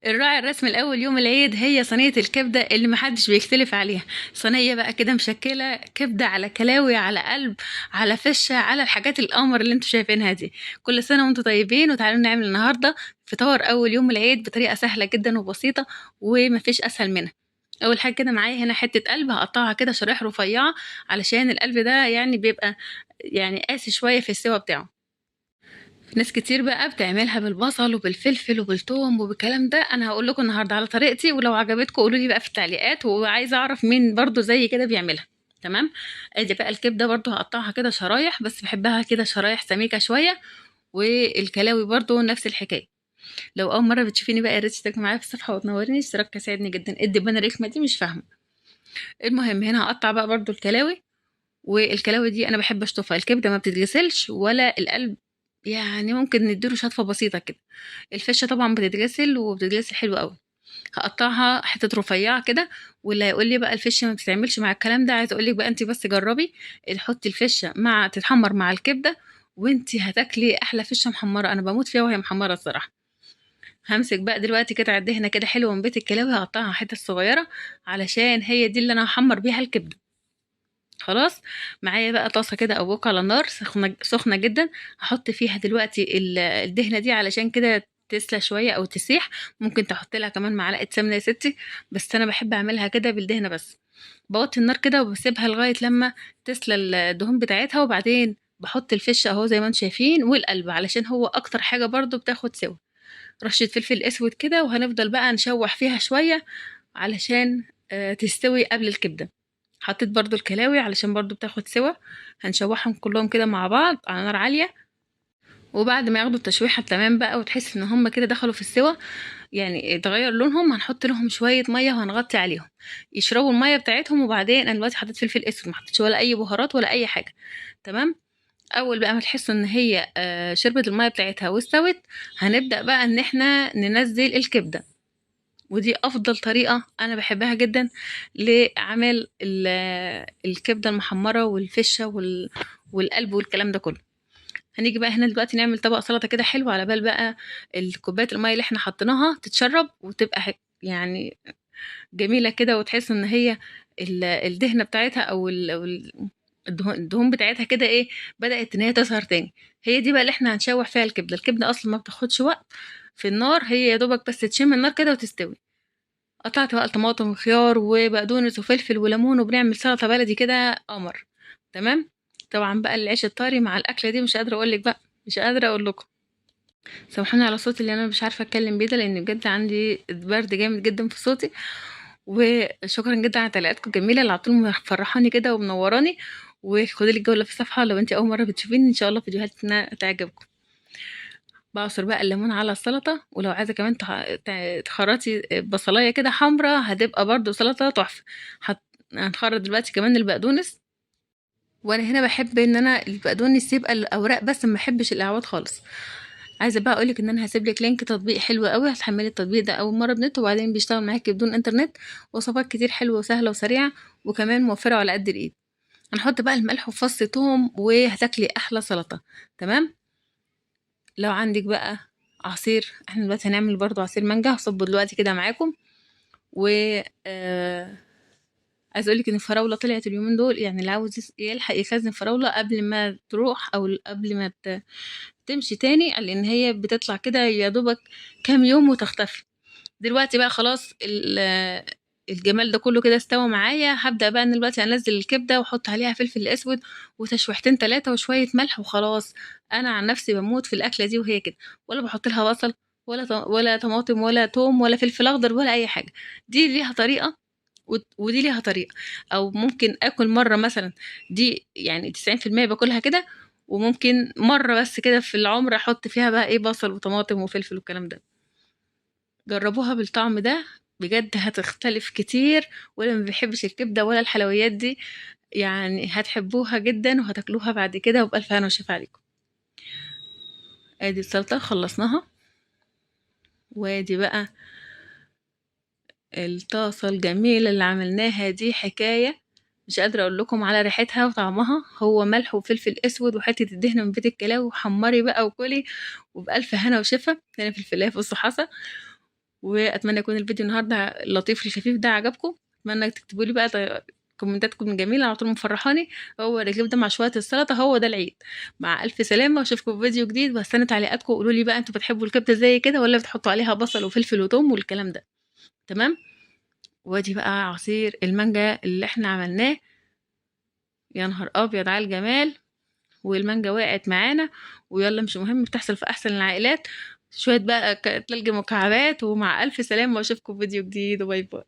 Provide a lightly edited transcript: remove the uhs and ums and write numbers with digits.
الراعي الرسمي الأول يوم العيد هي صينية الكبدة اللي محدش بيختلف عليها. صينية بقى كده مشكلة كبدة على كلاوي على قلب على فشة على الحاجات القمر اللي انتوا شايفينها دي. كل سنة وانتوا طيبين، وتعالوا نعمل النهاردة فطار أول يوم العيد بطريقة سهلة جدا وبسيطة ومفيش أسهل منها. أول حاجة كده معايا هنا حتة قلب هقطعها كده شرايح رفيعة، علشان القلب ده يعني بيبقى يعني قاسي شوية في السوا بتاعه. في ناس كتير بقى بتعملها بالبصل وبالفلفل وبالثوم وبالكلام ده، انا هقول لكم النهارده على طريقتي، ولو عجبتكم قولوا لي بقى في التعليقات، وعايزه اعرف مين برضو زي كده بيعملها. تمام. ادي بقى الكبده برضو هقطعها كده شرايح، بس بحبها كده شرايح سميكه شويه. والكلاوي برضو نفس الحكايه. لو اول مره بتشوفيني بقى يا ريت تشتركي معايا في الصفحه وتنوريني، اشتراك يساعدني جدا. ادي بنا الرخمه دي مش فاهمه. المهم هنا هقطع بقى برضو الكلاوي. والكلاوي دي انا بحب اشطفها، الكبده ما بتتغسلش ولا القلب، يعني ممكن نديله شطفه بسيطه كده. الفشه طبعا بتتغسل وبتتغسل حلو قوي. هقطعها حتت رفيعه كده. واللي هيقول لي بقى الفشه ما بتتعملش مع الكلام ده، عايزه اقول لك بقى انت بس جربي. تحطي الفشه مع تتحمر مع الكبده، وانت هتاكلي احلى فشه محمره. انا بموت فيها وهي محمره الصراحه. همسك بقى دلوقتي كده دهنه كده حلوه من بيت الكلاوي، هقطعها حتت صغيره علشان هي دي اللي انا هحمر بيها الكبده. خلاص. معايا بقى طاسة كده أو وok على النار سخنة سخنة جدًا. هاحط فيها دلوقتي الدهنة دي علشان كده تسلى شوية أو تسيح. ممكن تحط لها كمان معلقة سمنة يا ستي، بس أنا باحب أعملها كده بالدهنة بس. باوطّي النار كده وباسيبها لغاية لمّا تسلى الدهون بتاعتها، وبعدين باحط الفِش أهو زي ما أنتم شايفين والقلب، علشان هو أكتر حاجة برضه بتاخد سِوَى. رشة فلفل أسود كده، وهنفضل بقى نشوّح فيها شوية علشان تستوي قبل الكبدة. حطيت برضو الكلاوي علشان برضو بتاخد سوا. هنشوحهم كلهم كده مع بعض على نار عالية. وبعد ما ياخدوا التشويحة تمام بقى وتحس ان هم كده دخلوا في السوا، يعني اتغير لونهم، هنحط لهم شوية مية وهنغطي عليهم يشربوا المية بتاعتهم. وبعدين انا دلوقتي حطيت فلفل اسود، ما حطيتش ولا اي بهارات ولا اي حاجة. تمام. اول بقى ما تحسوا ان هي شربت المية بتاعتها واستوت، هنبدأ بقى ان احنا ننزل الكبدة. ودي افضل طريقة انا بحبها جدا لعمل الكبدة المحمرة والفشة والقلب والكلام ده كله. هنيجي بقى هنا دلوقتي نعمل طبق سلطة كده حلو، على بال بقى الكوباية المية اللي احنا حطيناها تتشرب وتبقى يعني جميلة كده، وتحس ان هي الدهنة بتاعتها أو الدهون بتاعتها كده ايه، بدأت ان هي تظهر تاني. هي دي بقى اللي احنا هنشوح فيها الكبدة. الكبدة اصلا ما بتاخدش وقت في النار، هي يا دوبك بس تشم النار كده وتستوي. قطعت بقى طماطم وخيار وبقدونس وفلفل وليمون، وبنعمل سلطة بلدي كده قمر. تمام. طبعا بقى العيش الطري مع الأكلة دي مش قادرة أقولك بقى، مش قادرة أقول لكم. سامحوني على صوتي اللي أنا مش عارفة أتكلم بيه ده، لأن بجد عندي برد جامد جدا في صوتي. وشكرا جدا على تعليقاتكم الجميلة اللي على طول مفرحاني كده ومنوراني. وخدي لك جولة في الصفحة لو انت أول مرة بتشوفيني، إن شاء الله فيديوهاتنا تعجبكم. بعصر بقى الليمون على السلطة، ولو عايزة كمان تخرطي بصلاية كده حمرا هتبقى برضو سلطة تحفة. هنخرط دلوقتي كمان البقدونس. وانا هنا بحب ان انا البقدونس يبقى الاوراق بس، ما بحبش الاعواد خالص. عايزه بقى اقولك ان انا هسيب لك لينك تطبيق حلو قوي، هتحملي التطبيق ده اول مره بنت، وبعدين بيشتغل معاكي بدون انترنت. وصفات كتير حلوه وسهله وسريعه، وكمان موفره على قد الايد. هنحط بقى الملح وفص ثوم وهتاكلي احلى سلطه. تمام. لو عندك بقى عصير، احنا دلوقتي هنعمل برضو عصير مانجا، هصبه دلوقتي كده معاكم. و عايز اقولك ان الفراوله طلعت اليومين دول، يعني اللي عاوز يلحق يخزن فراوله قبل ما تروح او قبل ما تمشي تاني، لان هي بتطلع كده يا دوبك كام يوم وتختفي. دلوقتي بقى خلاص الجمال ده كله كده استوى معايا. هبدأ بقى ان دلوقتي انزل الكبدة واحط عليها فلفل اسود وتشويحتين 3 وشوية ملح وخلاص. انا عن نفسي بموت في الاكلة دي وهي كده، ولا بحط لها بصل ولا طماطم ولا توم ولا فلفل اخضر ولا اي حاجة. دي ليها طريقة ودي ليها طريقة. او ممكن اكل مرة مثلا، دي يعني 90% باكلها كده. وممكن مرة بس كده في العمر احط فيها بقى ايه بصل وطماطم وفلفل والكلام ده. جربوها بالطعم ده بجد هتختلف كتير. واللي ما بيحبش الكبدة ولا الحلويات دي يعني هتحبوها جدا وهتاكلوها بعد كده وبألف هنا وشفا عليكم. ادي السلطة خلصناها. وادي بقى الطاسة الجميلة اللي عملناها دي حكاية. مش قادرة اقول لكم على ريحتها وطعمها، هو ملح وفلفل اسود وحتة الدهنة من بيت الكلاوي، وحمري بقى وكلي وبألف هنا وشفا. هنا في الفلاية بصوا حصى. واتمنى يكون الفيديو النهارده اللطيف الخفيف ده عجبكم. اتمنى تكتبوا لي بقى كومنتاتكم الجميله على طول مفرحاني. هو الكبده مع شويه السلطه هو ده العيد. مع الف سلامه واشوفكم في فيديو جديد، وهستنى تعليقاتكم وقولوا لي بقى انتوا بتحبوا الكبده زي كده ولا بتحطوا عليها بصل وفلفل وثوم والكلام ده. تمام. وادي بقى عصير المانجا اللي احنا عملناه. يا نهار ابيض على الجمال. والمانجا وقعت معانا، ويلا مش مهم، بتحصل في احسن العائلات. شويه بقى تلج مكعبات، ومع الف سلامه واشوفكم في فيديو جديد، وباي باي.